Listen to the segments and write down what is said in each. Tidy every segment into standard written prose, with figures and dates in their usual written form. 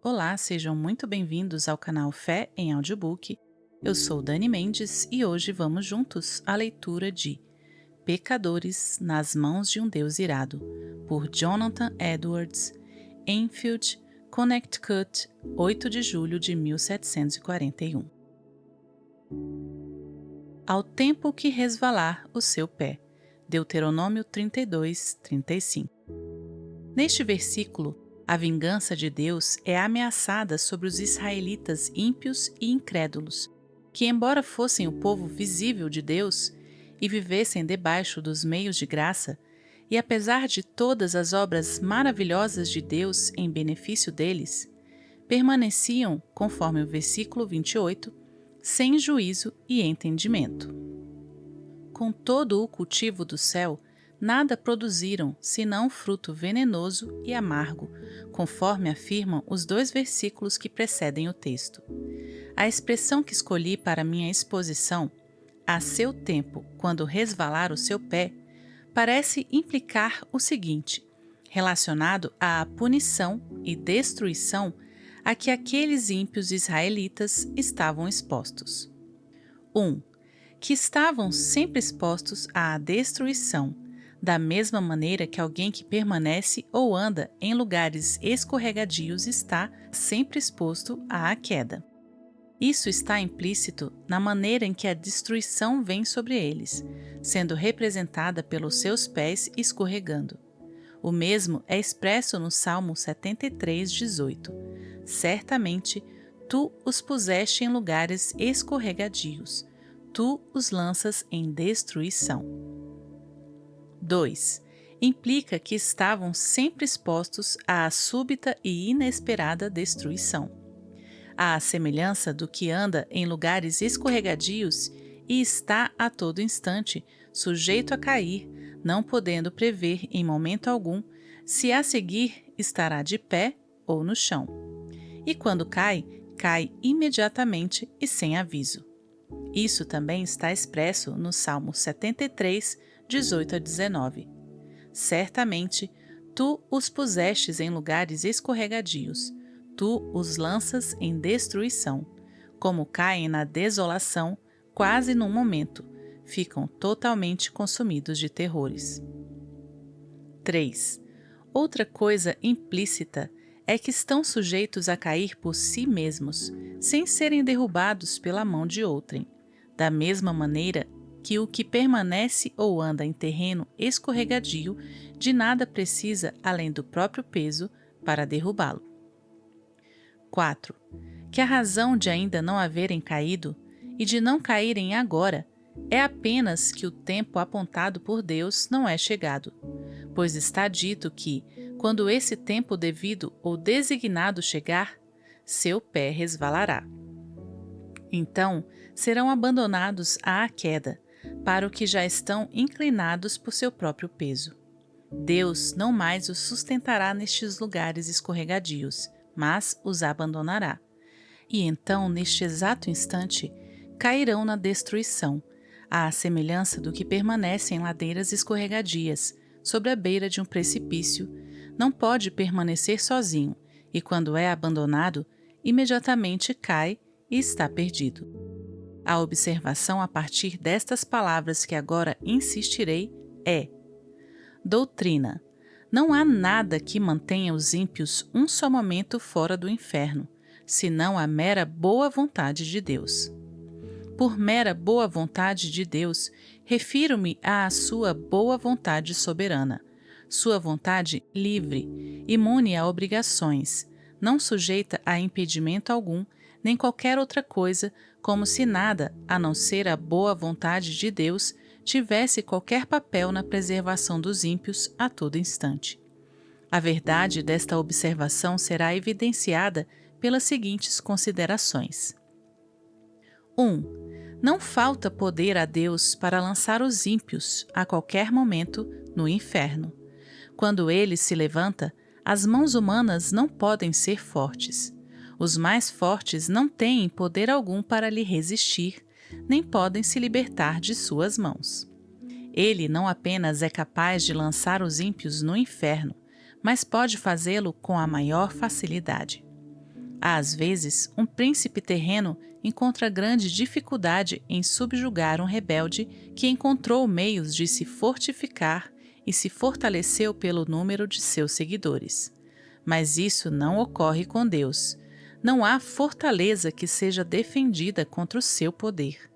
Olá, sejam muito bem-vindos ao canal Fé em Audiobook. Eu sou Dani Mendes e hoje vamos juntos à leitura de Pecadores nas Mãos de um Deus Irado, por Jonathan Edwards, Enfield, Connecticut, 8 de julho de 1741. Ao tempo que resvalar o seu pé. Deuteronômio 32, 35. Neste versículo, a vingança de Deus é ameaçada sobre os israelitas ímpios e incrédulos, que, embora fossem o povo visível de Deus e vivessem debaixo dos meios de graça, e apesar de todas as obras maravilhosas de Deus em benefício deles, permaneciam, conforme o versículo 28, sem juízo e entendimento. Com todo o cultivo do céu, nada produziram senão fruto venenoso e amargo, conforme afirmam os dois versículos que precedem o texto. A expressão que escolhi para minha exposição, a seu tempo, quando resvalar o seu pé, parece implicar o seguinte, relacionado à punição e destruição a que aqueles ímpios israelitas estavam expostos. 1. Que estavam sempre expostos à destruição, da mesma maneira que alguém que permanece ou anda em lugares escorregadios está sempre exposto à queda. Isso está implícito na maneira em que a destruição vem sobre eles, sendo representada pelos seus pés escorregando. O mesmo é expresso no Salmo 73, 18. Certamente, tu os puseste em lugares escorregadios, tu os lanças em destruição. 2. Implica que estavam sempre expostos à súbita e inesperada destruição. À semelhança do que anda em lugares escorregadios e está a todo instante sujeito a cair, não podendo prever em momento algum se a seguir estará de pé ou no chão. E quando cai, cai imediatamente e sem aviso. Isso também está expresso no Salmo 73, 18 a 19. Certamente, tu os pusestes em lugares escorregadios, tu os lanças em destruição. Como caem na desolação, quase num momento, ficam totalmente consumidos de terrores. 3. Outra coisa implícita é que estão sujeitos a cair por si mesmos, sem serem derrubados pela mão de outrem, da mesma maneira que o que permanece ou anda em terreno escorregadio de nada precisa além do próprio peso para derrubá-lo. 4. Que a razão de ainda não haverem caído e de não caírem agora é apenas que o tempo apontado por Deus não é chegado, pois está dito que, quando esse tempo devido ou designado chegar, seu pé resvalará. Então, serão abandonados à queda, para o que já estão inclinados por seu próprio peso. Deus não mais os sustentará nestes lugares escorregadios, mas os abandonará. E então, neste exato instante, cairão na destruição, à semelhança do que permanece em ladeiras escorregadias, sobre a beira de um precipício, não pode permanecer sozinho, e quando é abandonado, imediatamente cai e está perdido. A observação a partir destas palavras que agora insistirei é: doutrina. Não há nada que mantenha os ímpios um só momento fora do inferno, senão a mera boa vontade de Deus. Por mera boa vontade de Deus, refiro-me à sua boa vontade soberana, sua vontade livre, imune a obrigações, não sujeita a impedimento algum, nem qualquer outra coisa, como se nada, a não ser a boa vontade de Deus, tivesse qualquer papel na preservação dos ímpios a todo instante. A verdade desta observação será evidenciada pelas seguintes considerações. 1. Não falta poder a Deus para lançar os ímpios, a qualquer momento, no inferno. Quando ele se levanta, as mãos humanas não podem ser fortes. Os mais fortes não têm poder algum para lhe resistir, nem podem se libertar de suas mãos. Ele não apenas é capaz de lançar os ímpios no inferno, mas pode fazê-lo com a maior facilidade. Às vezes, um príncipe terreno encontra grande dificuldade em subjugar um rebelde que encontrou meios de se fortificar e se fortaleceu pelo número de seus seguidores. Mas isso não ocorre com Deus. Não há fortaleza que seja defendida contra o seu poder.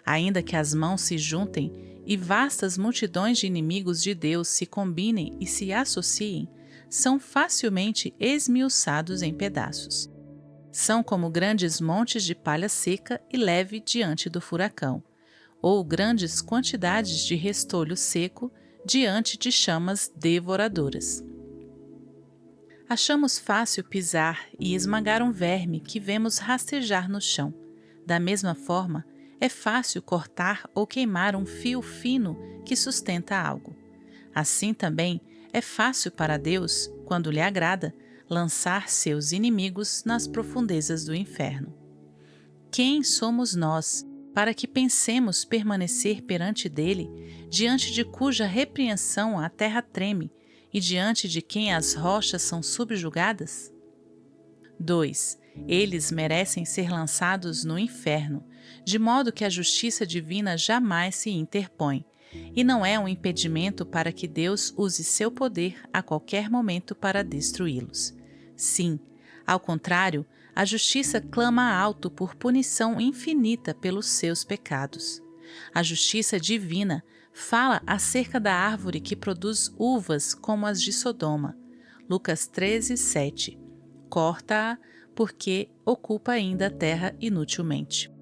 Ainda que as mãos se juntem e vastas multidões de inimigos de Deus se combinem e se associem, são facilmente esmiuçados em pedaços. São como grandes montes de palha seca e leve diante do furacão, ou grandes quantidades de restolho seco diante de chamas devoradoras. Achamos fácil pisar e esmagar um verme que vemos rastejar no chão. Da mesma forma, é fácil cortar ou queimar um fio fino que sustenta algo. Assim também é fácil para Deus, quando lhe agrada, lançar seus inimigos nas profundezas do inferno. Quem somos nós para que pensemos permanecer perante dele, diante de cuja repreensão a terra treme e diante de quem as rochas são subjugadas? 2. Eles merecem ser lançados no inferno, de modo que a justiça divina jamais se interpõe, e não é um impedimento para que Deus use seu poder a qualquer momento para destruí-los. Sim, ao contrário, a justiça clama alto por punição infinita pelos seus pecados. A justiça divina fala acerca da árvore que produz uvas como as de Sodoma. Lucas 13, 7. Corta-a, porque ocupa ainda a terra inutilmente.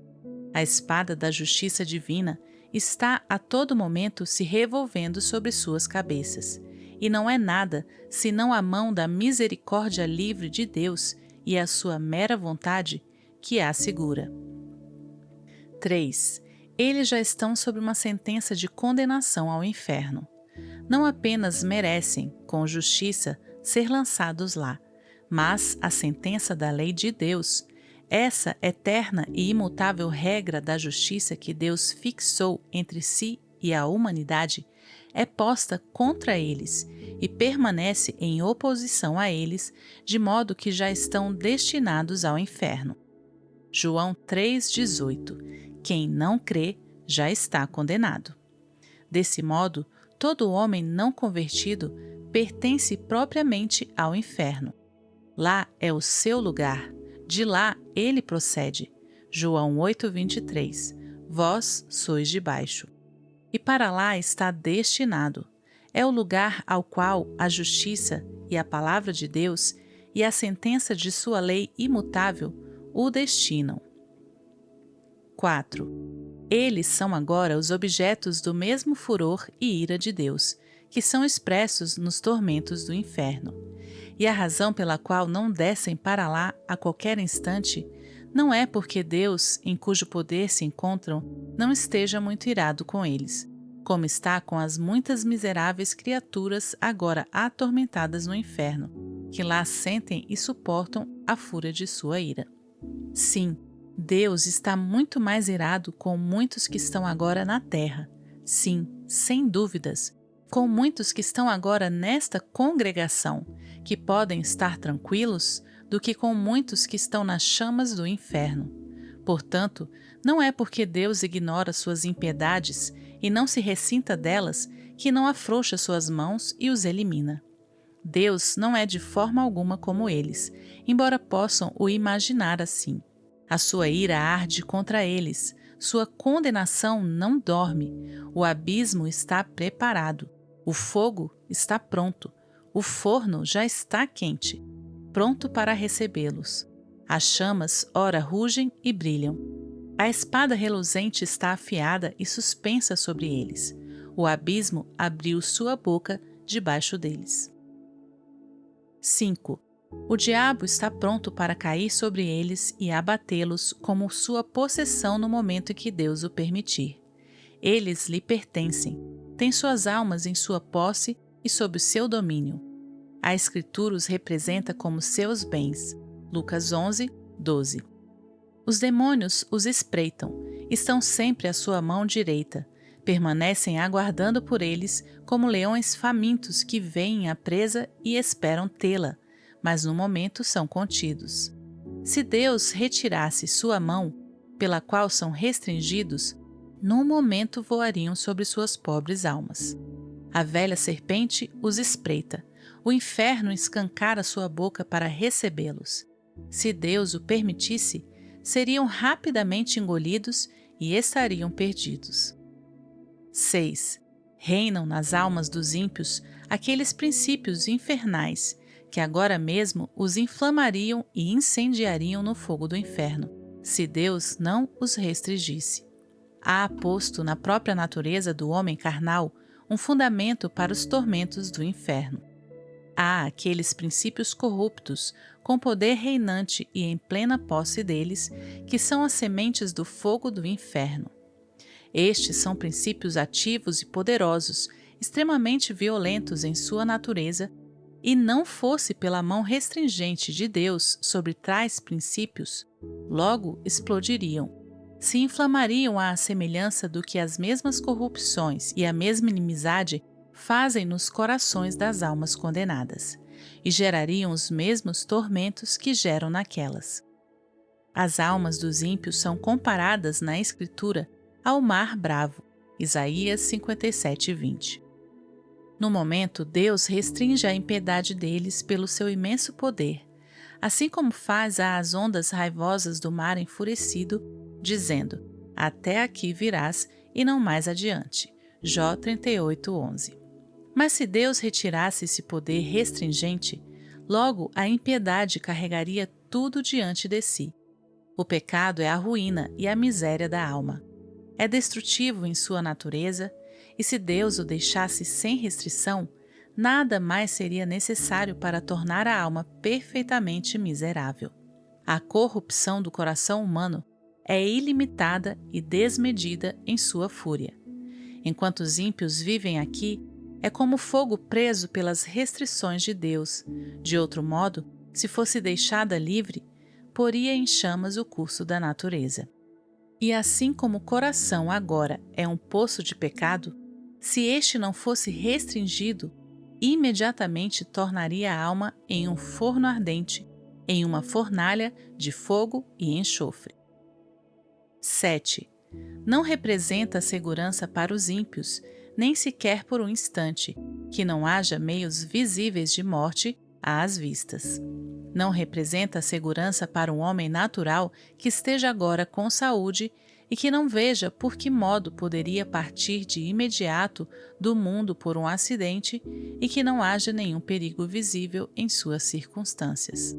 A espada da justiça divina está a todo momento se revolvendo sobre suas cabeças, e não é nada senão a mão da misericórdia livre de Deus e a sua mera vontade que a segura. 3. Eles já estão sob uma sentença de condenação ao inferno. Não apenas merecem, com justiça, ser lançados lá, mas a sentença da lei de Deus, essa eterna e imutável regra da justiça que Deus fixou entre si e a humanidade, é posta contra eles e permanece em oposição a eles, de modo que já estão destinados ao inferno. João 3,18. Quem não crê já está condenado. Desse modo, todo homem não convertido pertence propriamente ao inferno. Lá é o seu lugar, de lá ele procede. João 8,23. Vós sois de baixo. E para lá está destinado. É o lugar ao qual a justiça e a palavra de Deus e a sentença de sua lei imutável o destinam. 4. Eles são agora os objetos do mesmo furor e ira de Deus, que são expressos nos tormentos do inferno. E a razão pela qual não descem para lá a qualquer instante não é porque Deus, em cujo poder se encontram, não esteja muito irado com eles, como está com as muitas miseráveis criaturas agora atormentadas no inferno, que lá sentem e suportam a fúria de sua ira. Sim, Deus está muito mais irado com muitos que estão agora na terra. Sim, sem dúvidas, com muitos que estão agora nesta congregação, que podem estar tranquilos, do que com muitos que estão nas chamas do inferno. Portanto, não é porque Deus ignora suas impiedades e não se ressinta delas que não afrouxa suas mãos e os elimina. Deus não é de forma alguma como eles, embora possam o imaginar assim. A sua ira arde contra eles, sua condenação não dorme, o abismo está preparado, o fogo está pronto, o forno já está quente, pronto para recebê-los. As chamas ora rugem e brilham. A espada reluzente está afiada e suspensa sobre eles. O abismo abriu sua boca debaixo deles. 5. O diabo está pronto para cair sobre eles e abatê-los como sua possessão no momento em que Deus o permitir. Eles lhe pertencem, têm suas almas em sua posse e sob o seu domínio. A Escritura os representa como seus bens. Lucas 11, 12. Os demônios os espreitam, estão sempre à sua mão direita, permanecem aguardando por eles como leões famintos que veem a presa e esperam tê-la, mas no momento são contidos. Se Deus retirasse sua mão, pela qual são restringidos, num momento voariam sobre suas pobres almas. A velha serpente os espreita, o inferno escancara sua boca para recebê-los. Se Deus o permitisse, seriam rapidamente engolidos e estariam perdidos. 6. Reinam nas almas dos ímpios aqueles princípios infernais que agora mesmo os inflamariam e incendiariam no fogo do inferno, se Deus não os restringisse. Há posto na própria natureza do homem carnal um fundamento para os tormentos do inferno. Há aqueles princípios corruptos, com poder reinante e em plena posse deles, que são as sementes do fogo do inferno. Estes são princípios ativos e poderosos, extremamente violentos em sua natureza, e não fosse pela mão restringente de Deus sobre tais princípios, logo explodiriam. Se inflamariam à semelhança do que as mesmas corrupções e a mesma inimizade fazem nos corações das almas condenadas, e gerariam os mesmos tormentos que geram naquelas. As almas dos ímpios são comparadas na Escritura ao mar bravo, Isaías 57:20. No momento, Deus restringe a impiedade deles pelo seu imenso poder, assim como faz às ondas raivosas do mar enfurecido, dizendo: até aqui virás e não mais adiante. Jó 38:11. Mas se Deus retirasse esse poder restringente, logo a impiedade carregaria tudo diante de si. O pecado é a ruína e a miséria da alma. É destrutivo em sua natureza, e se Deus o deixasse sem restrição, nada mais seria necessário para tornar a alma perfeitamente miserável. A corrupção do coração humano é ilimitada e desmedida em sua fúria. Enquanto os ímpios vivem aqui, é como fogo preso pelas restrições de Deus. De outro modo, se fosse deixada livre, poria em chamas o curso da natureza. E assim como o coração agora é um poço de pecado, se este não fosse restringido, imediatamente tornaria a alma em um forno ardente, em uma fornalha de fogo e enxofre. 7. Não representa segurança para os ímpios, nem sequer por um instante, que não haja meios visíveis de morte às vistas. Não representa segurança para um homem natural que esteja agora com saúde e que não veja por que modo poderia partir de imediato do mundo por um acidente e que não haja nenhum perigo visível em suas circunstâncias.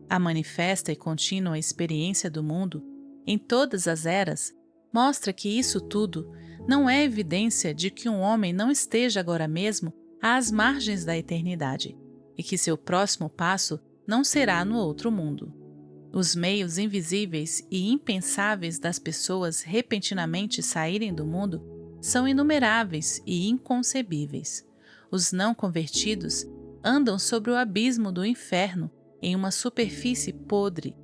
A manifesta e contínua experiência do mundo, em todas as eras, mostra que isso tudo não é evidência de que um homem não esteja agora mesmo às margens da eternidade e que seu próximo passo não será no outro mundo. Os meios invisíveis e impensáveis das pessoas repentinamente saírem do mundo são inumeráveis e inconcebíveis. Os não convertidos andam sobre o abismo do inferno em uma superfície podre,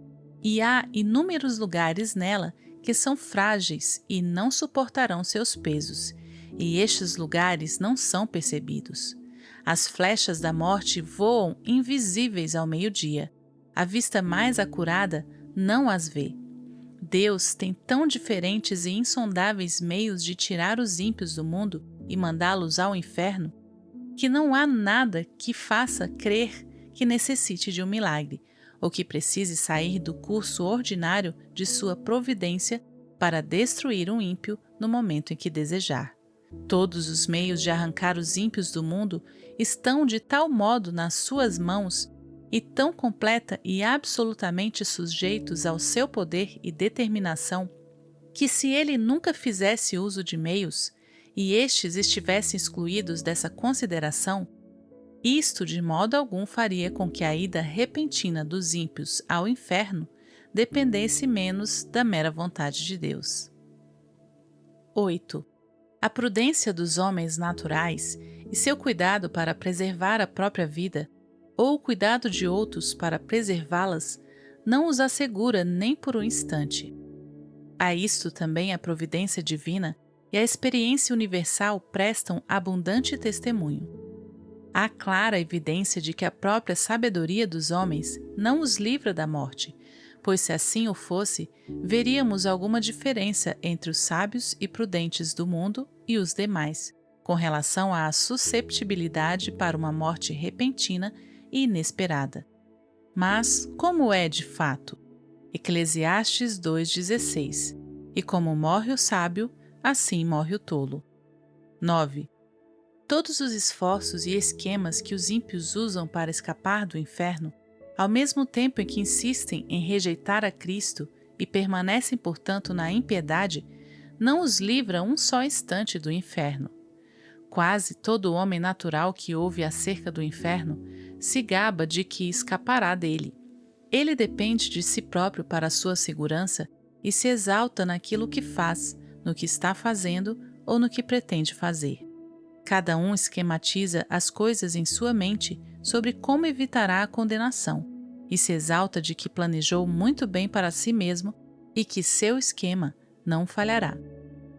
e há inúmeros lugares nela que são frágeis e não suportarão seus pesos, e estes lugares não são percebidos. As flechas da morte voam invisíveis ao meio-dia. A vista mais acurada não as vê. Deus tem tão diferentes e insondáveis meios de tirar os ímpios do mundo e mandá-los ao inferno, que não há nada que faça crer que necessite de um milagre, ou que precise sair do curso ordinário de sua providência para destruir um ímpio no momento em que desejar. Todos os meios de arrancar os ímpios do mundo estão de tal modo nas suas mãos e tão completa e absolutamente sujeitos ao seu poder e determinação, que se ele nunca fizesse uso de meios, e estes estivessem excluídos dessa consideração, isto de modo algum faria com que a ida repentina dos ímpios ao inferno dependesse menos da mera vontade de Deus. 8. A prudência dos homens naturais e seu cuidado para preservar a própria vida, ou o cuidado de outros para preservá-las, não os assegura nem por um instante. A isto também a providência divina e a experiência universal prestam abundante testemunho. Há clara evidência de que a própria sabedoria dos homens não os livra da morte, Pois se assim o fosse, veríamos alguma diferença entre os sábios e prudentes do mundo e os demais, com relação à susceptibilidade para uma morte repentina e inesperada. Mas como é de fato? Eclesiastes 2,16. E como morre o sábio, assim morre o tolo. 9. Todos os esforços e esquemas que os ímpios usam para escapar do inferno, ao mesmo tempo em que insistem em rejeitar a Cristo e permanecem, portanto, na impiedade, não os livra um só instante do inferno. Quase todo homem natural que ouve acerca do inferno se gaba de que escapará dele. Ele depende de si próprio para a sua segurança e se exalta naquilo que faz, no que está fazendo ou no que pretende fazer. Cada um esquematiza as coisas em sua mente sobre como evitará a condenação e se exalta de que planejou muito bem para si mesmo e que seu esquema não falhará.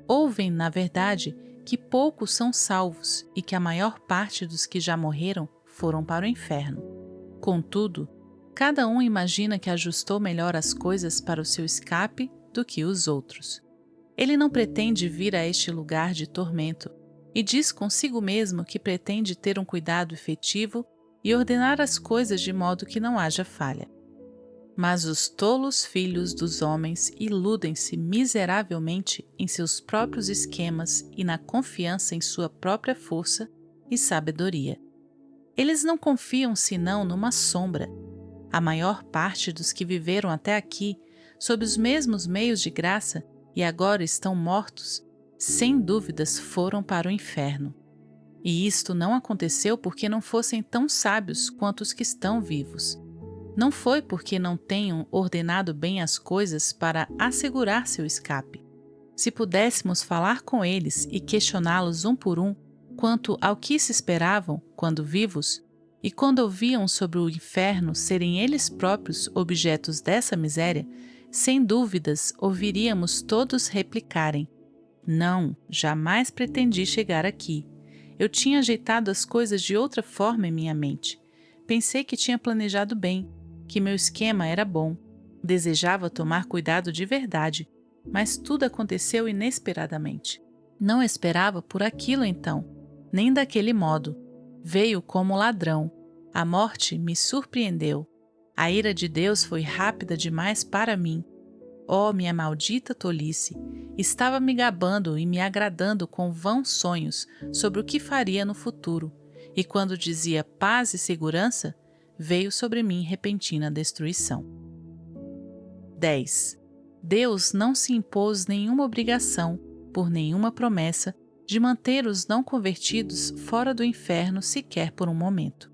Ouvem, na verdade, que poucos são salvos e que a maior parte dos que já morreram foram para o inferno. Contudo, cada um imagina que ajustou melhor as coisas para o seu escape do que os outros. Ele não pretende vir a este lugar de tormento e diz consigo mesmo que pretende ter um cuidado efetivo e ordenar as coisas de modo que não haja falha. Mas os tolos filhos dos homens iludem-se miseravelmente em seus próprios esquemas e na confiança em sua própria força e sabedoria. Eles não confiam senão numa sombra. A maior parte dos que viveram até aqui, sob os mesmos meios de graça, e agora estão mortos, sem dúvidas foram para o inferno. E isto não aconteceu porque não fossem tão sábios quanto os que estão vivos. Não foi porque não tenham ordenado bem as coisas para assegurar seu escape. Se pudéssemos falar com eles e questioná-los um por um quanto ao que se esperavam quando vivos, e quando ouviam sobre o inferno serem eles próprios objetos dessa miséria, sem dúvidas ouviríamos todos replicarem: não, jamais pretendi chegar aqui. Eu tinha ajeitado as coisas de outra forma em minha mente. Pensei que tinha planejado bem, que meu esquema era bom. Desejava tomar cuidado de verdade, mas tudo aconteceu inesperadamente. Não esperava por aquilo então, nem daquele modo. Veio como ladrão. A morte me surpreendeu. A ira de Deus foi rápida demais para mim. Oh, minha maldita tolice! Estava me gabando e me agradando com vãos sonhos sobre o que faria no futuro, e quando dizia paz e segurança, veio sobre mim repentina destruição. 10. Deus não se impôs nenhuma obrigação, por nenhuma promessa, de manter os não convertidos fora do inferno sequer por um momento.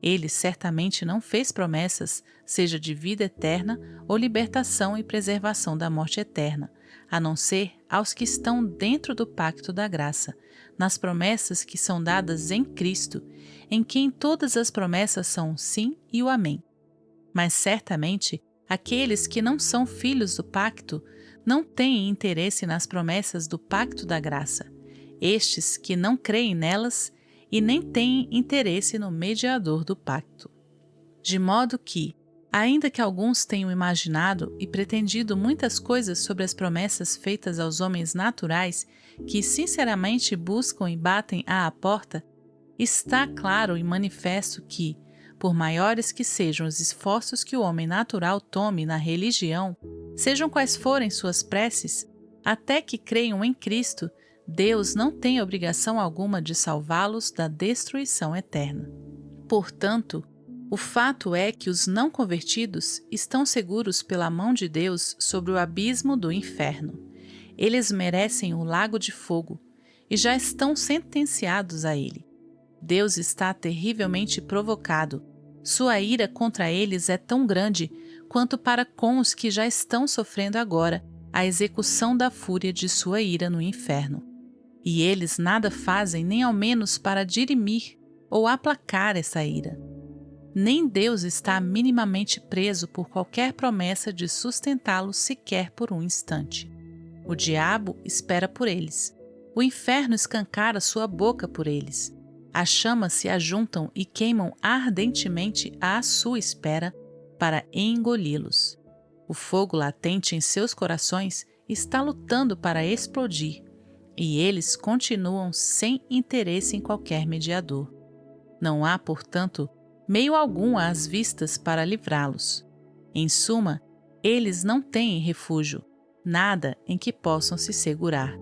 Ele certamente não fez promessas, seja de vida eterna ou libertação e preservação da morte eterna, a não ser aos que estão dentro do pacto da graça, nas promessas que são dadas em Cristo, em quem todas as promessas são o sim e o amém. Mas certamente, aqueles que não são filhos do pacto não têm interesse nas promessas do pacto da graça. Estes que não creem nelas e nem têm interesse no mediador do pacto. De modo que, ainda que alguns tenham imaginado e pretendido muitas coisas sobre as promessas feitas aos homens naturais, que sinceramente buscam e batem à porta, está claro e manifesto que, por maiores que sejam os esforços que o homem natural tome na religião, sejam quais forem suas preces, até que creiam em Cristo, Deus não tem obrigação alguma de salvá-los da destruição eterna. Portanto, o fato é que os não convertidos estão seguros pela mão de Deus sobre o abismo do inferno. Eles merecem o lago de fogo e já estão sentenciados a ele. Deus está terrivelmente provocado. Sua ira contra eles é tão grande quanto para com os que já estão sofrendo agora a execução da fúria de sua ira no inferno. E eles nada fazem nem ao menos para dirimir ou aplacar essa ira. Nem Deus está minimamente preso por qualquer promessa de sustentá-los sequer por um instante. O diabo espera por eles. O inferno escancara sua boca por eles. As chamas se ajuntam e queimam ardentemente à sua espera para engoli-los. O fogo latente em seus corações está lutando para explodir, e eles continuam sem interesse em qualquer mediador. Não há, portanto, meio algum às vistas para livrá-los. Em suma, eles não têm refúgio, nada em que possam se segurar.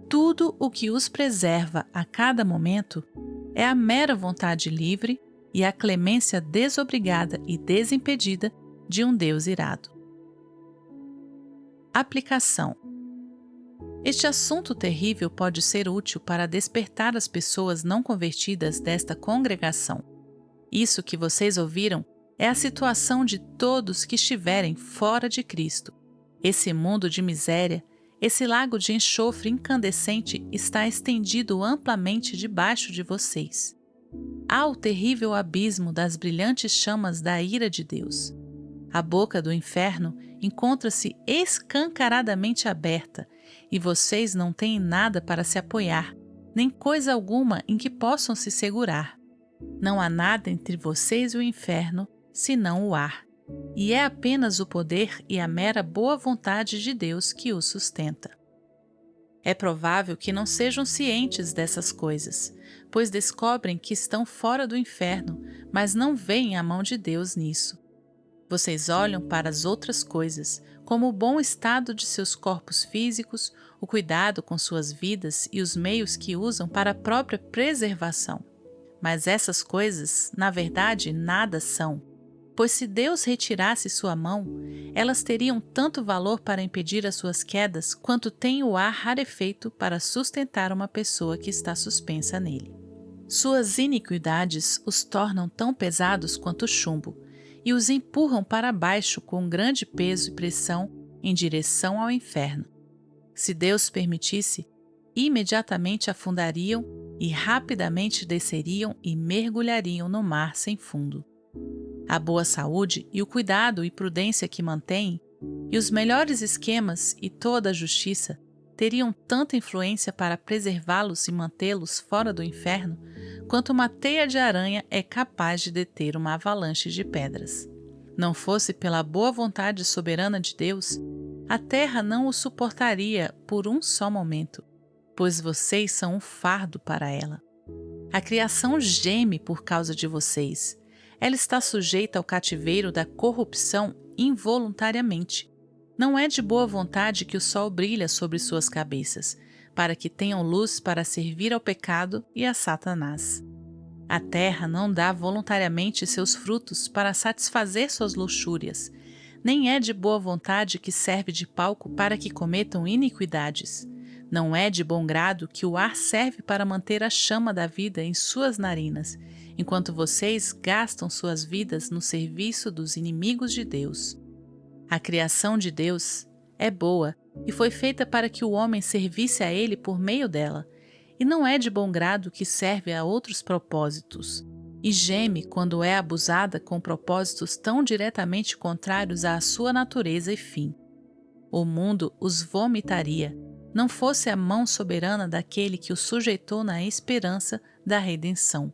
Tudo o que os preserva a cada momento é a mera vontade livre e a clemência desobrigada e desimpedida de um Deus irado. Aplicação. Este assunto terrível pode ser útil para despertar as pessoas não convertidas desta congregação. Isso que vocês ouviram é a situação de todos que estiverem fora de Cristo. Esse mundo de miséria, esse lago de enxofre incandescente está estendido amplamente debaixo de vocês. Há o terrível abismo das brilhantes chamas da ira de Deus. A boca do inferno encontra-se escancaradamente aberta e vocês não têm nada para se apoiar, nem coisa alguma em que possam se segurar. Não há nada entre vocês e o inferno, senão o ar, e é apenas o poder e a mera boa vontade de Deus que o sustenta. É provável que não sejam cientes dessas coisas, pois descobrem que estão fora do inferno, mas não veem a mão de Deus nisso. Vocês olham para as outras coisas, como o bom estado de seus corpos físicos, o cuidado com suas vidas e os meios que usam para a própria preservação. Mas essas coisas, na verdade, nada são, pois se Deus retirasse sua mão, elas teriam tanto valor para impedir as suas quedas quanto tem o ar rarefeito para sustentar uma pessoa que está suspensa nele. Suas iniquidades os tornam tão pesados quanto chumbo, e os empurram para baixo com grande peso e pressão em direção ao inferno. Se Deus permitisse, imediatamente afundariam e rapidamente desceriam e mergulhariam no mar sem fundo. A boa saúde e o cuidado e prudência que mantêm, e os melhores esquemas e toda a justiça teriam tanta influência para preservá-los e mantê-los fora do inferno, quanto uma teia de aranha é capaz de deter uma avalanche de pedras. Não fosse pela boa vontade soberana de Deus, a terra não o suportaria por um só momento, pois vocês são um fardo para ela. A criação geme por causa de vocês. Ela está sujeita ao cativeiro da corrupção involuntariamente. Não é de boa vontade que o sol brilha sobre suas cabeças, para que tenham luz para servir ao pecado e a Satanás. A terra não dá voluntariamente seus frutos para satisfazer suas luxúrias, nem é de boa vontade que serve de palco para que cometam iniquidades. Não é de bom grado que o ar serve para manter a chama da vida em suas narinas, enquanto vocês gastam suas vidas no serviço dos inimigos de Deus. A criação de Deus é boa e foi feita para que o homem servisse a ele por meio dela, e não é de bom grado que serve a outros propósitos, e geme quando é abusada com propósitos tão diretamente contrários à sua natureza e fim. O mundo os vomitaria, não fosse a mão soberana daquele que o sujeitou na esperança da redenção.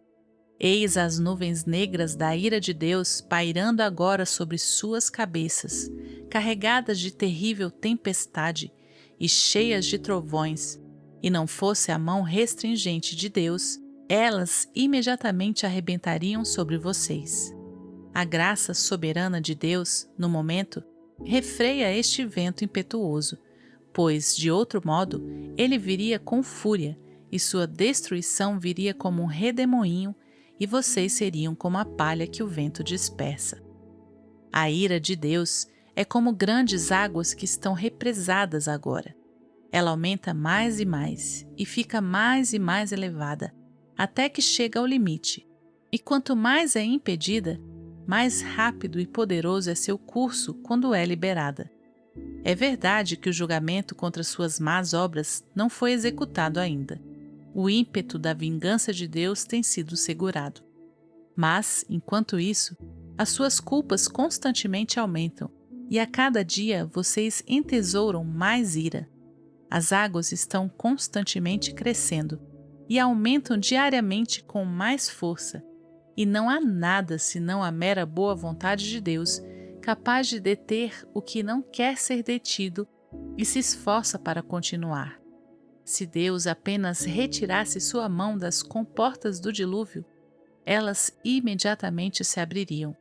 Eis as nuvens negras da ira de Deus pairando agora sobre suas cabeças, carregadas de terrível tempestade e cheias de trovões, e não fosse a mão restringente de Deus, elas imediatamente arrebentariam sobre vocês. A graça soberana de Deus, no momento, refreia este vento impetuoso, pois, de outro modo, ele viria com fúria, e sua destruição viria como um redemoinho, e vocês seriam como a palha que o vento dispersa. A ira de Deus é como grandes águas que estão represadas agora. Ela aumenta mais e fica mais e mais elevada, até que chega ao limite. E quanto mais é impedida, mais rápido e poderoso é seu curso quando é liberada. É verdade que o julgamento contra suas más obras não foi executado ainda. O ímpeto da vingança de Deus tem sido segurado. Mas, enquanto isso, as suas culpas constantemente aumentam, e a cada dia vocês entesouram mais ira. As águas estão constantemente crescendo e aumentam diariamente com mais força, e não há nada senão a mera boa vontade de Deus capaz de deter o que não quer ser detido e se esforça para continuar. Se Deus apenas retirasse sua mão das comportas do dilúvio, elas imediatamente se abririam,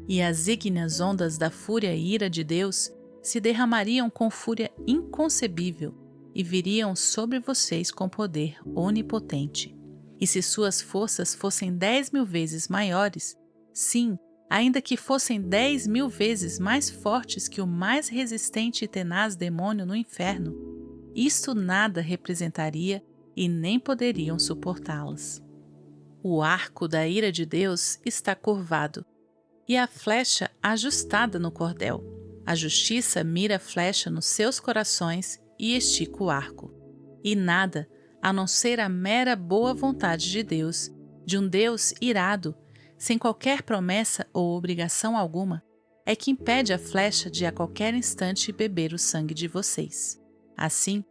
e as ígneas ondas da fúria e ira de Deus se derramariam com fúria inconcebível e viriam sobre vocês com poder onipotente. E se suas forças fossem 10.000 vezes maiores, sim, ainda que fossem 10.000 vezes mais fortes que o mais resistente e tenaz demônio no inferno, isto nada representaria e nem poderiam suportá-las. O arco da ira de Deus está curvado e a flecha ajustada no cordel. A justiça mira a flecha nos seus corações e estica o arco. E nada, a não ser a mera boa vontade de Deus, de um Deus irado, sem qualquer promessa ou obrigação alguma, é que impede a flecha de a qualquer instante beber o sangue de vocês. Assim,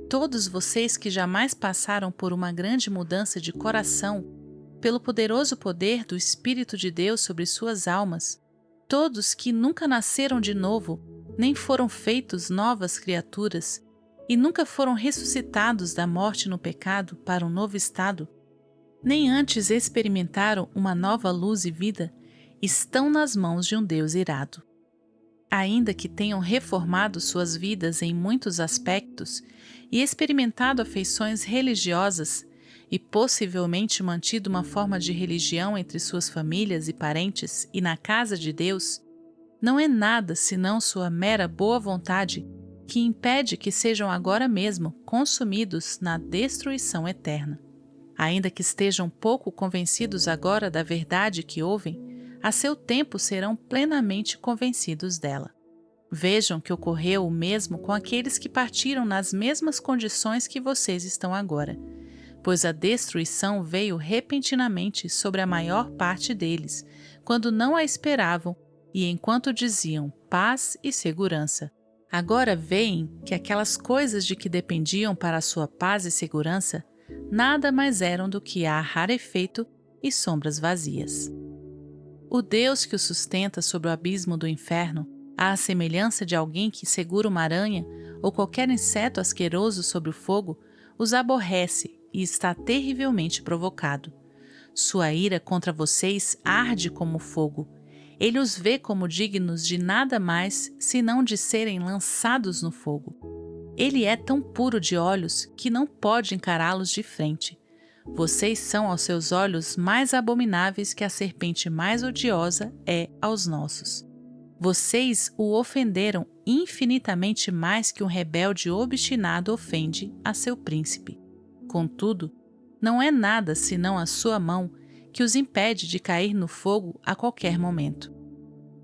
todos vocês que jamais passaram por uma grande mudança de coração, pelo poderoso poder do Espírito de Deus sobre suas almas, todos que nunca nasceram de novo, nem foram feitos novas criaturas, e nunca foram ressuscitados da morte no pecado para um novo estado, nem antes experimentaram uma nova luz e vida, estão nas mãos de um Deus irado. Ainda que tenham reformado suas vidas em muitos aspectos e experimentado afeições religiosas e possivelmente mantido uma forma de religião entre suas famílias e parentes e na casa de Deus, não é nada senão sua mera boa vontade que impede que sejam agora mesmo consumidos na destruição eterna. Ainda que estejam pouco convencidos agora da verdade que ouvem, a seu tempo serão plenamente convencidos dela. Vejam que ocorreu o mesmo com aqueles que partiram nas mesmas condições que vocês estão agora, pois a destruição veio repentinamente sobre a maior parte deles, quando não a esperavam e enquanto diziam paz e segurança. Agora veem que aquelas coisas de que dependiam para a sua paz e segurança nada mais eram do que ar rarefeito e sombras vazias. O Deus que o sustenta sobre o abismo do inferno, à semelhança de alguém que segura uma aranha ou qualquer inseto asqueroso sobre o fogo, os aborrece e está terrivelmente provocado. Sua ira contra vocês arde como fogo. Ele os vê como dignos de nada mais senão de serem lançados no fogo. Ele é tão puro de olhos que não pode encará-los de frente. Vocês são aos seus olhos mais abomináveis que a serpente mais odiosa é aos nossos. Vocês o ofenderam infinitamente mais que um rebelde obstinado ofende a seu príncipe. Contudo, não é nada senão a sua mão que os impede de cair no fogo a qualquer momento.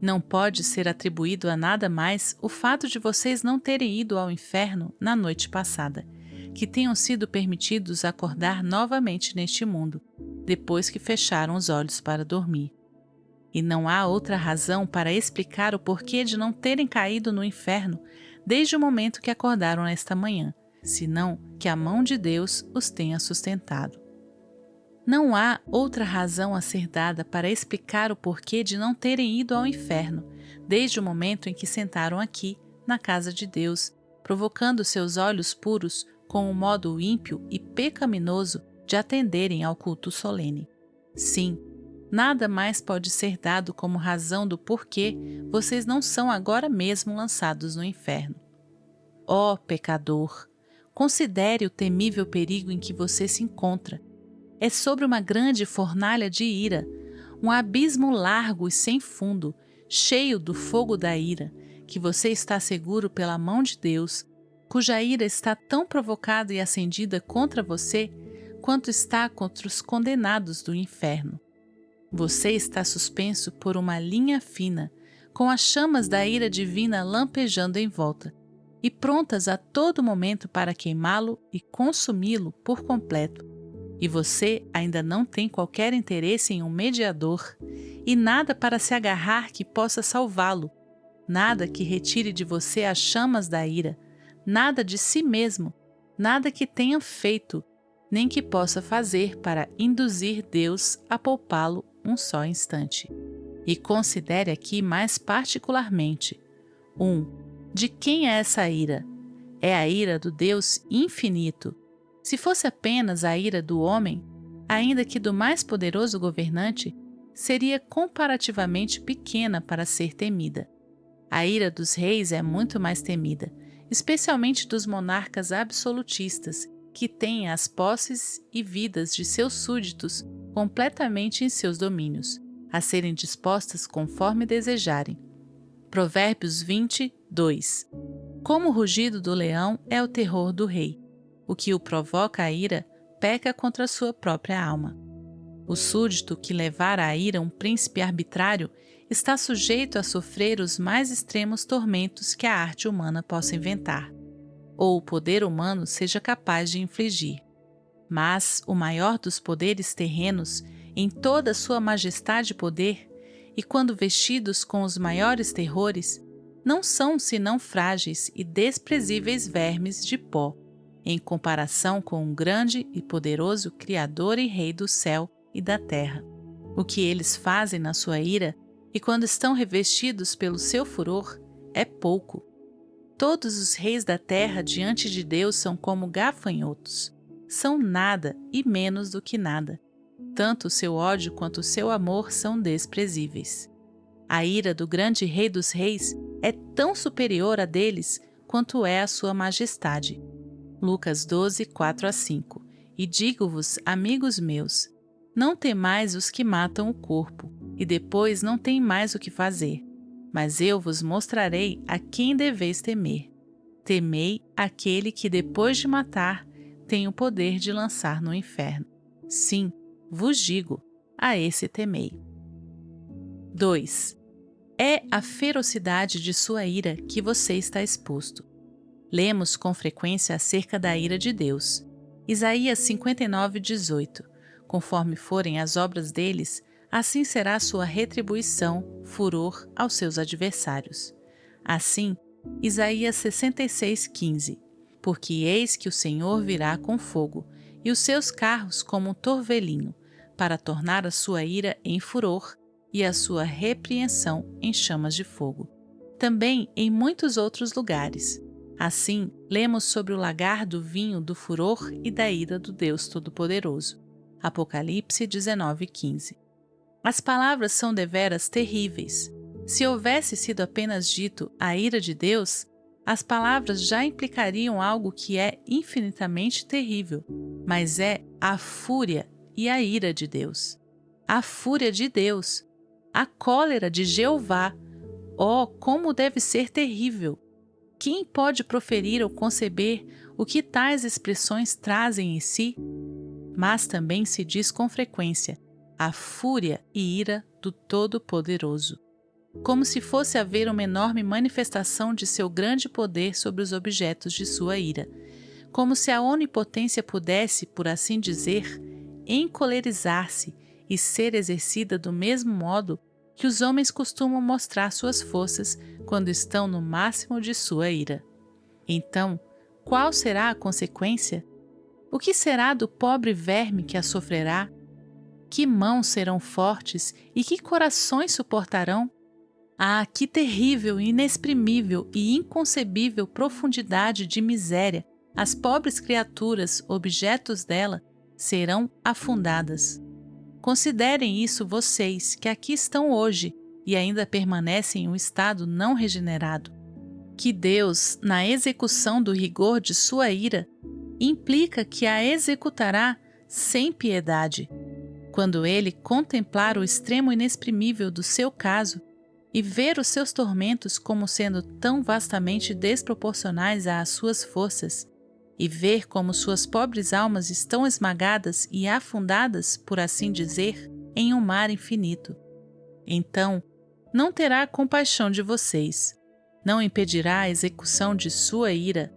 Não pode ser atribuído a nada mais o fato de vocês não terem ido ao inferno na noite passada, que tenham sido permitidos acordar novamente neste mundo, depois que fecharam os olhos para dormir. E não há outra razão para explicar o porquê de não terem caído no inferno desde o momento que acordaram nesta manhã, senão que a mão de Deus os tenha sustentado. Não há outra razão a ser dada para explicar o porquê de não terem ido ao inferno desde o momento em que sentaram aqui, na casa de Deus, provocando seus olhos puros com o modo ímpio e pecaminoso de atenderem ao culto solene. Sim, nada mais pode ser dado como razão do porquê vocês não são agora mesmo lançados no inferno. Ó pecador, considere o temível perigo em que você se encontra. É sobre uma grande fornalha de ira, um abismo largo e sem fundo, cheio do fogo da ira, que você está seguro pela mão de Deus, cuja ira está tão provocada e acendida contra você, quanto está contra os condenados do inferno. Você está suspenso por uma linha fina, com as chamas da ira divina lampejando em volta, e prontas a todo momento para queimá-lo e consumi-lo por completo. E você ainda não tem qualquer interesse em um mediador, e nada para se agarrar que possa salvá-lo, nada que retire de você as chamas da ira, nada de si mesmo, nada que tenha feito, nem que possa fazer para induzir Deus a poupá-lo um só instante. E considere aqui mais particularmente: 1. De quem é essa ira? É a ira do Deus infinito. Se fosse apenas a ira do homem, ainda que do mais poderoso governante, seria comparativamente pequena para ser temida. A ira dos reis é muito mais temida, especialmente dos monarcas absolutistas, que têm as posses e vidas de seus súditos completamente em seus domínios, a serem dispostas conforme desejarem. Provérbios 20:2. Como o rugido do leão é o terror do rei. O que o provoca a ira peca contra sua própria alma. O súdito que levar à ira um príncipe arbitrário está sujeito a sofrer os mais extremos tormentos que a arte humana possa inventar, ou o poder humano seja capaz de infligir. Mas o maior dos poderes terrenos, em toda a sua majestade e poder, e quando vestidos com os maiores terrores, não são senão frágeis e desprezíveis vermes de pó, em comparação com o grande e poderoso Criador e Rei do céu e da terra. O que eles fazem na sua ira, e quando estão revestidos pelo seu furor, é pouco. Todos os reis da terra diante de Deus são como gafanhotos. São nada e menos do que nada. Tanto o seu ódio quanto o seu amor são desprezíveis. A ira do grande Rei dos Reis é tão superior a deles quanto é a sua majestade. Lucas 12, 4-5. E digo-vos, amigos meus, não temais os que matam o corpo, e depois não têm mais o que fazer. Mas eu vos mostrarei a quem deveis temer. Temei aquele que depois de matar tem o poder de lançar no inferno. Sim, vos digo, a esse temei. 2. É a ferocidade de sua ira que você está exposto. Lemos com frequência acerca da ira de Deus. Isaías 59:18. Conforme forem as obras deles, assim será sua retribuição, furor aos seus adversários. Assim, Isaías 66:15. Porque eis que o Senhor virá com fogo, e os seus carros como um torvelinho, para tornar a sua ira em furor e a sua repreensão em chamas de fogo. Também em muitos outros lugares. Assim, lemos sobre o lagar do vinho do furor e da ira do Deus Todo-Poderoso. Apocalipse 19:15. As palavras são deveras terríveis. Se houvesse sido apenas dito a ira de Deus, as palavras já implicariam algo que é infinitamente terrível, mas é a fúria e a ira de Deus. A fúria de Deus, a cólera de Jeová. Oh, como deve ser terrível! Quem pode proferir ou conceber o que tais expressões trazem em si? Mas também se diz com frequência a fúria e ira do Todo-Poderoso, como se fosse haver uma enorme manifestação de seu grande poder sobre os objetos de sua ira, como se a onipotência pudesse, por assim dizer, encolerizar-se e ser exercida do mesmo modo que os homens costumam mostrar suas forças quando estão no máximo de sua ira. Então, qual será a consequência? O que será do pobre verme que a sofrerá? Que mãos serão fortes e que corações suportarão? Ah, que terrível, inexprimível e inconcebível profundidade de miséria as pobres criaturas, objetos dela, serão afundadas. Considerem isso vocês que aqui estão hoje e ainda permanecem em um estado não regenerado. Que Deus, na execução do rigor de sua ira, implica que a executará sem piedade. Quando ele contemplar o extremo inexprimível do seu caso e ver os seus tormentos como sendo tão vastamente desproporcionais às suas forças, e ver como suas pobres almas estão esmagadas e afundadas, por assim dizer, em um mar infinito. Então, não terá compaixão de vocês, não impedirá a execução de sua ira,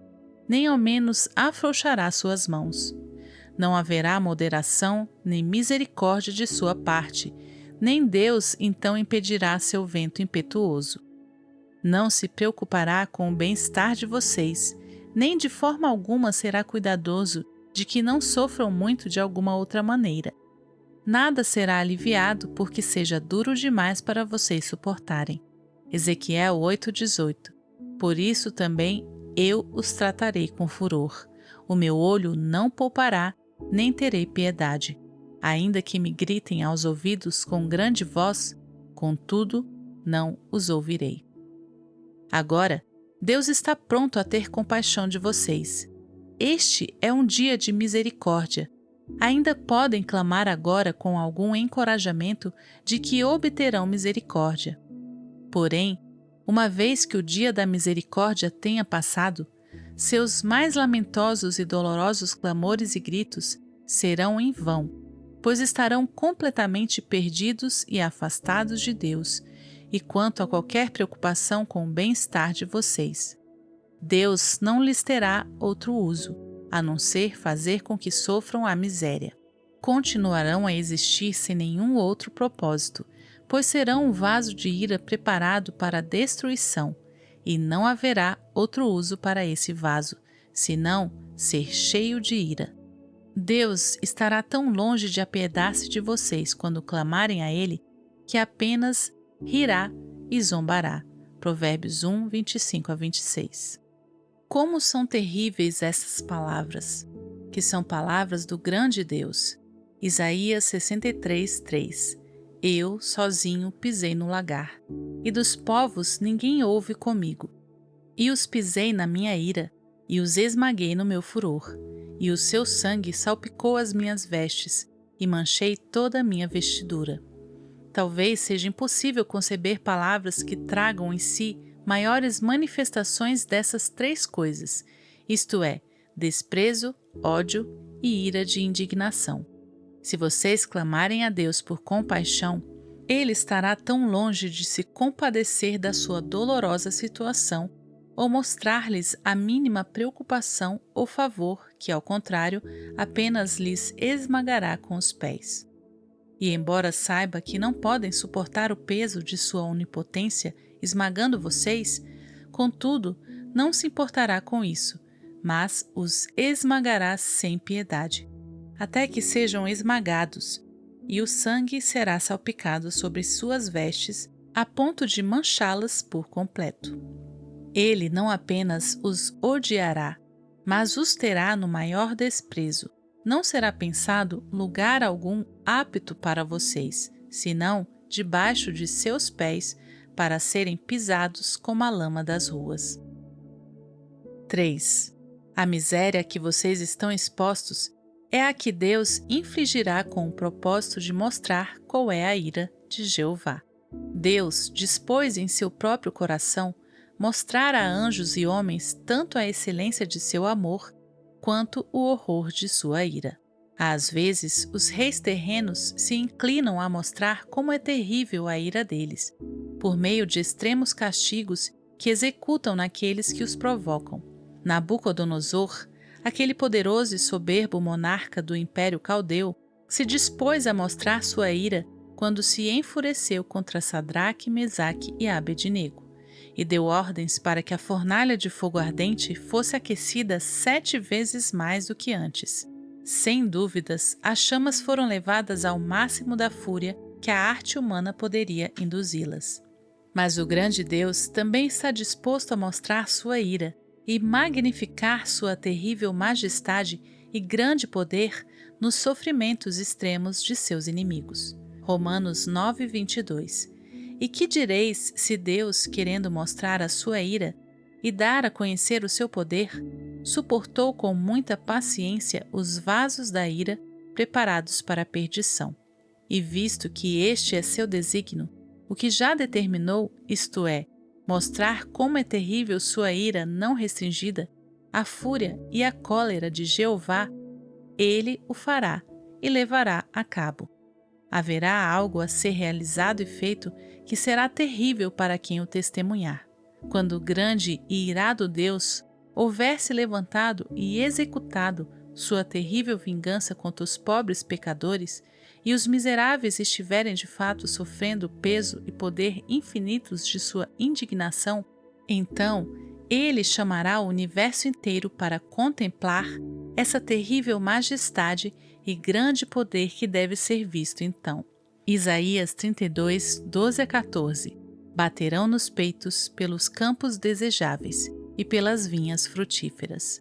nem ao menos afrouxará suas mãos. Não haverá moderação nem misericórdia de sua parte, nem Deus então impedirá seu vento impetuoso. Não se preocupará com o bem-estar de vocês, nem de forma alguma será cuidadoso de que não sofram muito de alguma outra maneira. nada será aliviado porque seja duro demais para vocês suportarem. Ezequiel 8,18. Por isso também eu os tratarei com furor. O meu olho não poupará, nem terei piedade. Ainda que me gritem aos ouvidos com grande voz, contudo, não os ouvirei. Agora, Deus está pronto a ter compaixão de vocês. Este é um dia de misericórdia. Ainda podem clamar agora com algum encorajamento de que obterão misericórdia. Porém, uma vez que o dia da misericórdia tenha passado, seus mais lamentosos e dolorosos clamores e gritos serão em vão, pois estarão completamente perdidos e afastados de Deus, e quanto a qualquer preocupação com o bem-estar de vocês. Deus não lhes terá outro uso, a não ser fazer com que sofram a miséria. Continuarão a existir sem nenhum outro propósito, pois serão um vaso de ira preparado para a destruição, e não haverá outro uso para esse vaso, senão ser cheio de ira. Deus estará tão longe de apiedar-se de vocês quando clamarem a Ele, que apenas rirá e zombará. Provérbios 1, 25-26. Como são terríveis essas palavras, que são palavras do grande Deus. Isaías 63, 3. Eu, sozinho, pisei no lagar, e dos povos ninguém houve comigo. E os pisei na minha ira, e os esmaguei no meu furor, e o seu sangue salpicou as minhas vestes, e manchei toda a minha vestidura. Talvez seja impossível conceber palavras que tragam em si maiores manifestações dessas três coisas, isto é, desprezo, ódio e ira de indignação. Se vocês clamarem a Deus por compaixão, Ele estará tão longe de se compadecer da sua dolorosa situação ou mostrar-lhes a mínima preocupação ou favor que, ao contrário, apenas lhes esmagará com os pés. E embora saiba que não podem suportar o peso de sua onipotência esmagando vocês, contudo, não se importará com isso, mas os esmagará sem piedade, até que sejam esmagados, e o sangue será salpicado sobre suas vestes a ponto de manchá-las por completo. Ele não apenas os odiará, mas os terá no maior desprezo. Não será pensado lugar algum apto para vocês, senão debaixo de seus pés, para serem pisados como a lama das ruas. 3. A miséria a que vocês estão expostos é a que Deus infligirá com o propósito de mostrar qual é a ira de Jeová. Deus dispôs em seu próprio coração mostrar a anjos e homens tanto a excelência de seu amor quanto o horror de sua ira. Às vezes, os reis terrenos se inclinam a mostrar como é terrível a ira deles, por meio de extremos castigos que executam naqueles que os provocam. Nabucodonosor, aquele poderoso e soberbo monarca do Império Caldeu, se dispôs a mostrar sua ira quando se enfureceu contra Sadraque, Mesaque e Abednego, e deu ordens para que a fornalha de fogo ardente fosse aquecida 7 vezes mais do que antes. Sem dúvidas, as chamas foram levadas ao máximo da fúria que a arte humana poderia induzi-las. Mas o grande Deus também está disposto a mostrar sua ira e magnificar sua terrível majestade e grande poder nos sofrimentos extremos de seus inimigos. Romanos 9, 22. E que direis se Deus, querendo mostrar a sua ira e dar a conhecer o seu poder, suportou com muita paciência os vasos da ira preparados para a perdição? E visto que este é seu desígnio, o que já determinou, isto é, mostrar como é terrível sua ira não restringida, a fúria e a cólera de Jeová, ele o fará e levará a cabo. Haverá algo a ser realizado e feito que será terrível para quem o testemunhar. Quando o grande e irado Deus houver se levantado e executado sua terrível vingança contra os pobres pecadores, e os miseráveis estiverem de fato sofrendo o peso e poder infinitos de sua indignação, então ele chamará o universo inteiro para contemplar essa terrível majestade e grande poder que deve ser visto então. Isaías 32, 12 a 14. Baterão nos peitos pelos campos desejáveis e pelas vinhas frutíferas.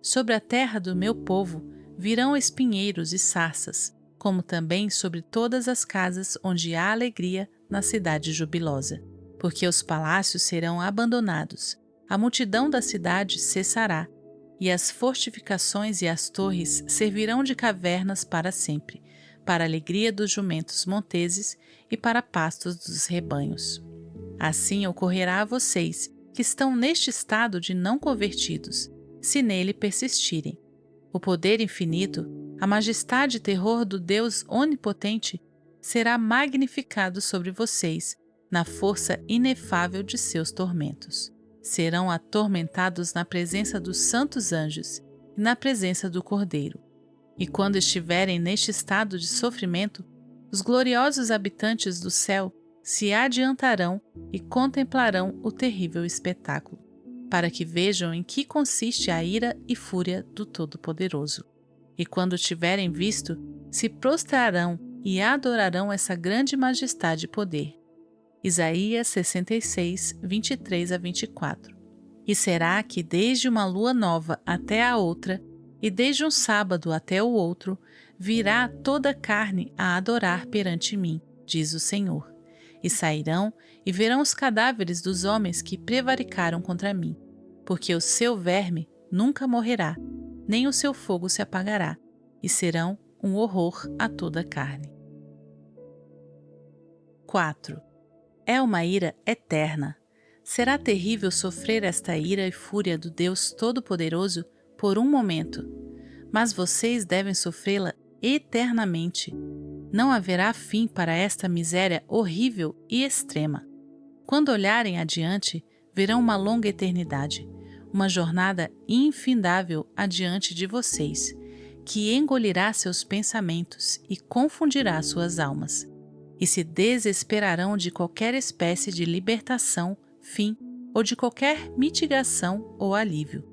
Sobre a terra do meu povo virão espinheiros e sarças, como também sobre todas as casas onde há alegria na cidade jubilosa. Porque os palácios serão abandonados, a multidão da cidade cessará, e as fortificações e as torres servirão de cavernas para sempre, para a alegria dos jumentos monteses e para pastos dos rebanhos. Assim ocorrerá a vocês, que estão neste estado de não convertidos, se nele persistirem. O poder infinito, a majestade e terror do Deus onipotente será magnificado sobre vocês, na força inefável de seus tormentos. Serão atormentados na presença dos santos anjos e na presença do Cordeiro. E quando estiverem neste estado de sofrimento, os gloriosos habitantes do céu se adiantarão e contemplarão o terrível espetáculo, para que vejam em que consiste a ira e fúria do Todo-Poderoso. E quando tiverem visto, se prostrarão e adorarão essa grande majestade e poder. Isaías 66, 23 a 24. E será que desde uma lua nova até a outra, e desde um sábado até o outro, virá toda a carne a adorar perante mim, diz o Senhor. E sairão e verão os cadáveres dos homens que prevaricaram contra mim, porque o seu verme nunca morrerá, nem o seu fogo se apagará, e serão um horror a toda a carne. 4. É uma ira eterna. Será terrível sofrer esta ira e fúria do Deus Todo-Poderoso por um momento, mas vocês devem sofrê-la eternamente. Não haverá fim para esta miséria horrível e extrema. Quando olharem adiante, verão uma longa eternidade, uma jornada infindável adiante de vocês, que engolirá seus pensamentos e confundirá suas almas, e se desesperarão de qualquer espécie de libertação, fim ou de qualquer mitigação ou alívio.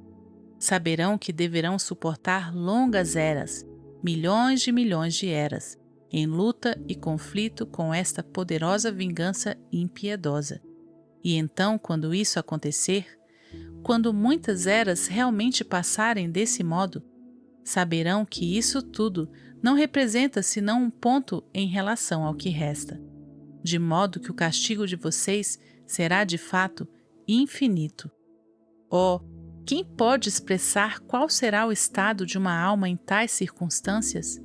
Saberão que deverão suportar longas eras, milhões de eras, em luta e conflito com esta poderosa vingança impiedosa. E então, quando isso acontecer, quando muitas eras realmente passarem desse modo, saberão que isso tudo não representa senão um ponto em relação ao que resta, de modo que o castigo de vocês será de fato infinito. Oh, quem pode expressar qual será o estado de uma alma em tais circunstâncias?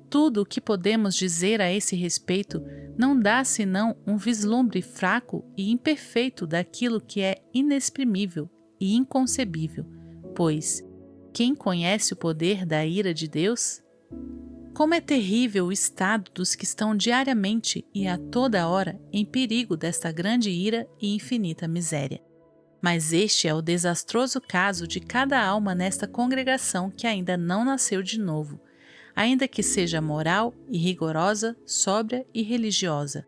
Tudo o que podemos dizer a esse respeito não dá senão um vislumbre fraco e imperfeito daquilo que é inexprimível e inconcebível, pois quem conhece o poder da ira de Deus? Como é terrível o estado dos que estão diariamente e a toda hora em perigo desta grande ira e infinita miséria. Mas este é o desastroso caso de cada alma nesta congregação que ainda não nasceu de novo, ainda que seja moral e rigorosa, sóbria e religiosa.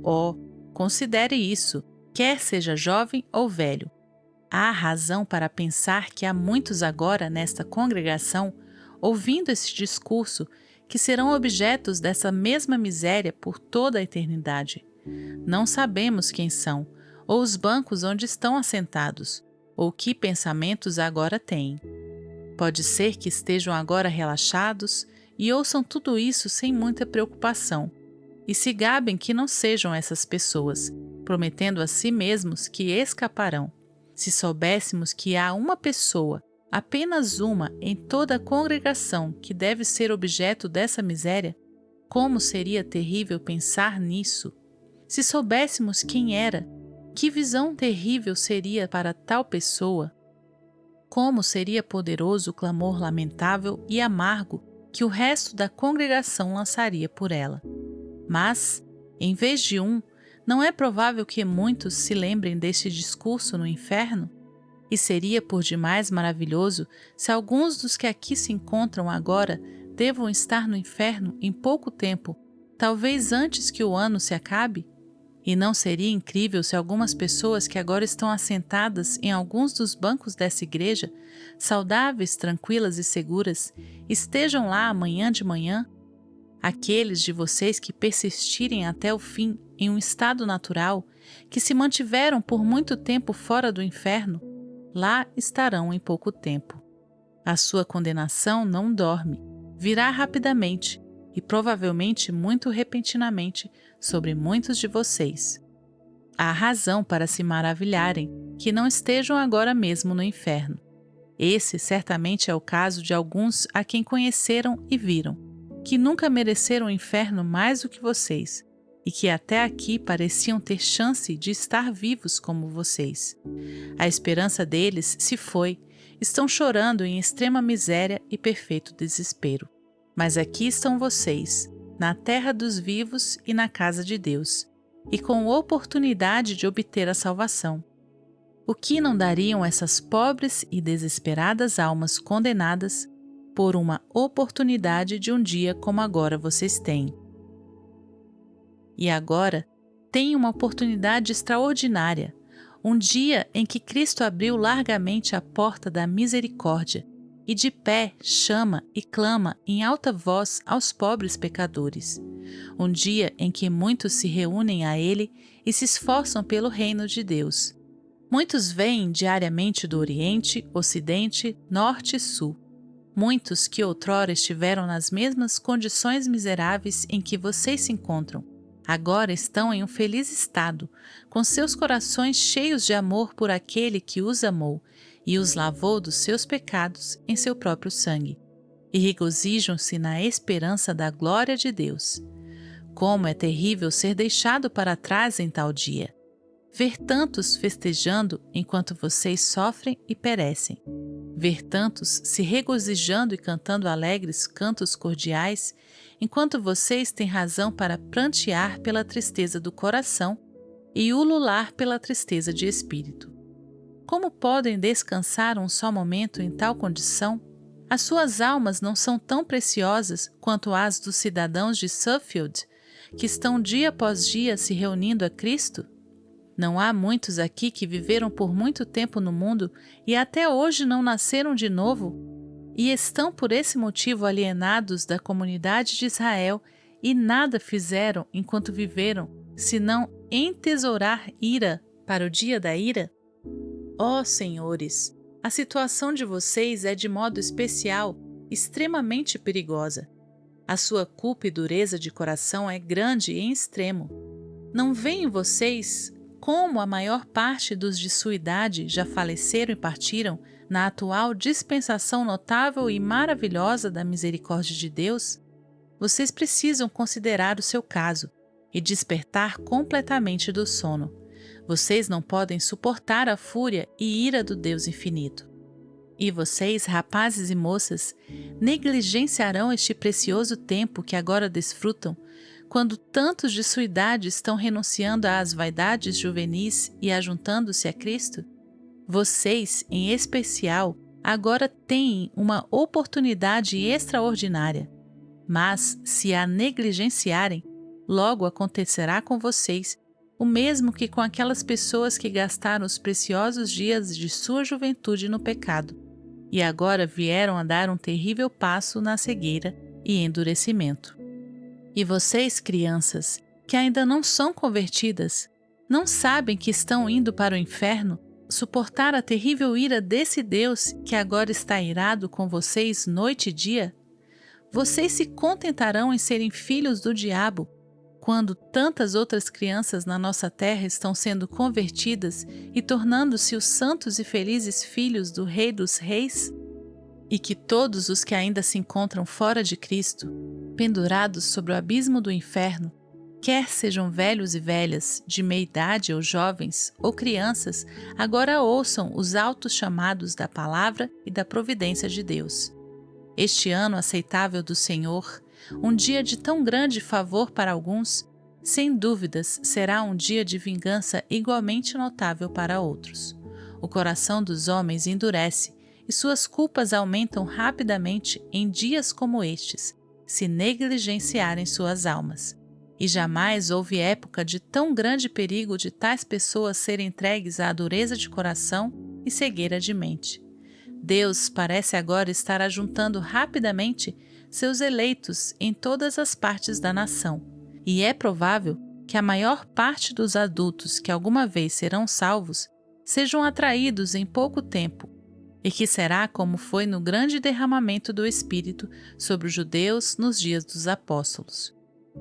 Oh, considere isso, quer seja jovem ou velho. Há razão para pensar que há muitos agora nesta congregação, ouvindo esse discurso, que serão objetos dessa mesma miséria por toda a eternidade. Não sabemos quem são, ou os bancos onde estão assentados, ou que pensamentos agora têm. Pode ser que estejam agora relaxados e ouçam tudo isso sem muita preocupação, e se gabem que não sejam essas pessoas, prometendo a si mesmos que escaparão. Se soubéssemos que há uma pessoa, apenas uma, em toda a congregação que deve ser objeto dessa miséria, como seria terrível pensar nisso? Se soubéssemos quem era, que visão terrível seria para tal pessoa? Como seria poderoso o clamor lamentável e amargo que o resto da congregação lançaria por ela. Mas, em vez de um, não é provável que muitos se lembrem deste discurso no inferno? E seria por demais maravilhoso se alguns dos que aqui se encontram agora devam estar no inferno em pouco tempo, talvez antes que o ano se acabe? E não seria incrível se algumas pessoas que agora estão assentadas em alguns dos bancos dessa igreja, saudáveis, tranquilas e seguras, estejam lá amanhã de manhã? Aqueles de vocês que persistirem até o fim em um estado natural, que se mantiveram por muito tempo fora do inferno, lá estarão em pouco tempo. A sua condenação não dorme, virá rapidamente e provavelmente muito repentinamente sobre muitos de vocês. Há razão para se maravilharem que não estejam agora mesmo no inferno. Esse certamente é o caso de alguns a quem conheceram e viram, que nunca mereceram o inferno mais do que vocês, e que até aqui pareciam ter chance de estar vivos como vocês. A esperança deles se foi, estão chorando em extrema miséria e perfeito desespero. Mas aqui estão vocês, na terra dos vivos e na casa de Deus, e com oportunidade de obter a salvação. O que não dariam essas pobres e desesperadas almas condenadas por uma oportunidade de um dia como agora vocês têm? E agora, têm uma oportunidade extraordinária, um dia em que Cristo abriu largamente a porta da misericórdia e de pé chama e clama em alta voz aos pobres pecadores. Um dia em que muitos se reúnem a Ele e se esforçam pelo reino de Deus. Muitos vêm diariamente do Oriente, Ocidente, Norte e Sul. Muitos que outrora estiveram nas mesmas condições miseráveis em que vocês se encontram, agora estão em um feliz estado, com seus corações cheios de amor por aquele que os amou e os lavou dos seus pecados em seu próprio sangue, e regozijam-se na esperança da glória de Deus. Como é terrível ser deixado para trás em tal dia! Ver tantos festejando enquanto vocês sofrem e perecem. Ver tantos se regozijando e cantando alegres cantos cordiais, enquanto vocês têm razão para prantear pela tristeza do coração e ulular pela tristeza de espírito. Como podem descansar um só momento em tal condição? As suas almas não são tão preciosas quanto as dos cidadãos de Suffield, que estão dia após dia se reunindo a Cristo? Não há muitos aqui que viveram por muito tempo no mundo e até hoje não nasceram de novo, e estão por esse motivo alienados da comunidade de Israel e nada fizeram enquanto viveram, senão entesourar ira para o dia da ira? Ó senhores, a situação de vocês é de modo especial extremamente perigosa. A sua culpa e dureza de coração é grande em extremo. Não veem vocês como a maior parte dos de sua idade já faleceram e partiram na atual dispensação notável e maravilhosa da misericórdia de Deus? Vocês precisam considerar o seu caso e despertar completamente do sono. Vocês não podem suportar a fúria e ira do Deus infinito. E vocês, rapazes e moças, negligenciarão este precioso tempo que agora desfrutam, quando tantos de sua idade estão renunciando às vaidades juvenis e ajuntando-se a Cristo? Vocês, em especial, agora têm uma oportunidade extraordinária. Mas, se a negligenciarem, logo acontecerá com vocês o mesmo que com aquelas pessoas que gastaram os preciosos dias de sua juventude no pecado e agora vieram a dar um terrível passo na cegueira e endurecimento. E vocês, crianças, que ainda não são convertidas, não sabem que estão indo para o inferno, suportar a terrível ira desse Deus que agora está irado com vocês noite e dia? Vocês se contentarão em serem filhos do diabo, quando tantas outras crianças na nossa terra estão sendo convertidas e tornando-se os santos e felizes filhos do Rei dos Reis? E que todos os que ainda se encontram fora de Cristo, pendurados sobre o abismo do inferno, quer sejam velhos e velhas, de meia idade ou jovens, ou crianças, agora ouçam os altos chamados da palavra e da providência de Deus. Este ano aceitável do Senhor, um dia de tão grande favor para alguns, sem dúvidas será um dia de vingança igualmente notável para outros. O coração dos homens endurece e suas culpas aumentam rapidamente em dias como estes, se negligenciarem suas almas. E jamais houve época de tão grande perigo de tais pessoas serem entregues à dureza de coração e cegueira de mente. Deus parece agora estar ajuntando rapidamente seus eleitos em todas as partes da nação, e é provável que a maior parte dos adultos que alguma vez serão salvos sejam atraídos em pouco tempo, e que será como foi no grande derramamento do Espírito sobre os judeus nos dias dos apóstolos.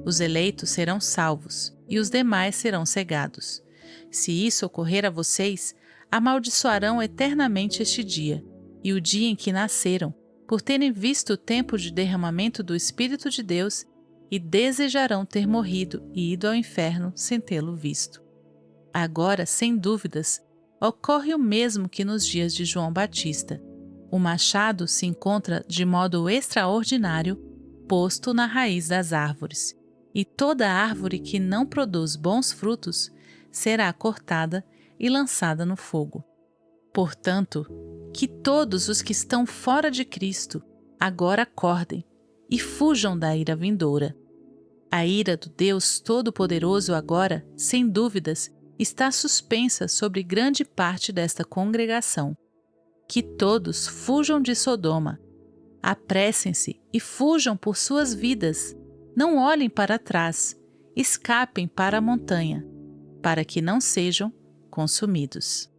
Os eleitos serão salvos, e os demais serão cegados. Se isso ocorrer a vocês, amaldiçoarão eternamente este dia, e o dia em que nasceram, por terem visto o tempo de derramamento do Espírito de Deus, e desejarão ter morrido e ido ao inferno sem tê-lo visto. Agora, sem dúvidas, ocorre o mesmo que nos dias de João Batista. O machado se encontra de modo extraordinário posto na raiz das árvores, e toda árvore que não produz bons frutos será cortada e lançada no fogo. Portanto, que todos os que estão fora de Cristo agora acordem e fujam da ira vindoura. A ira do Deus Todo-Poderoso agora, sem dúvidas, está suspensa sobre grande parte desta congregação. Que todos fujam de Sodoma. Apressem-se e fujam por suas vidas. Não olhem para trás, escapem para a montanha, para que não sejam consumidos.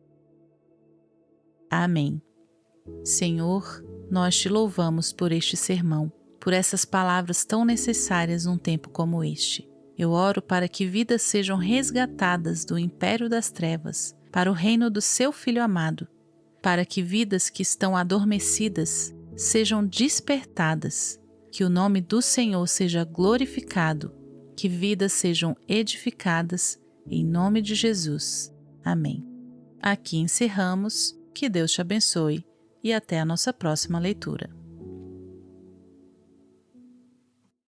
Amém. Senhor, nós te louvamos por este sermão, por essas palavras tão necessárias num tempo como este. Eu oro para que vidas sejam resgatadas do império das trevas para o reino do seu Filho amado, para que vidas que estão adormecidas sejam despertadas, que o nome do Senhor seja glorificado, que vidas sejam edificadas, em nome de Jesus. Amém. Aqui encerramos. Que Deus te abençoe e até a nossa próxima leitura.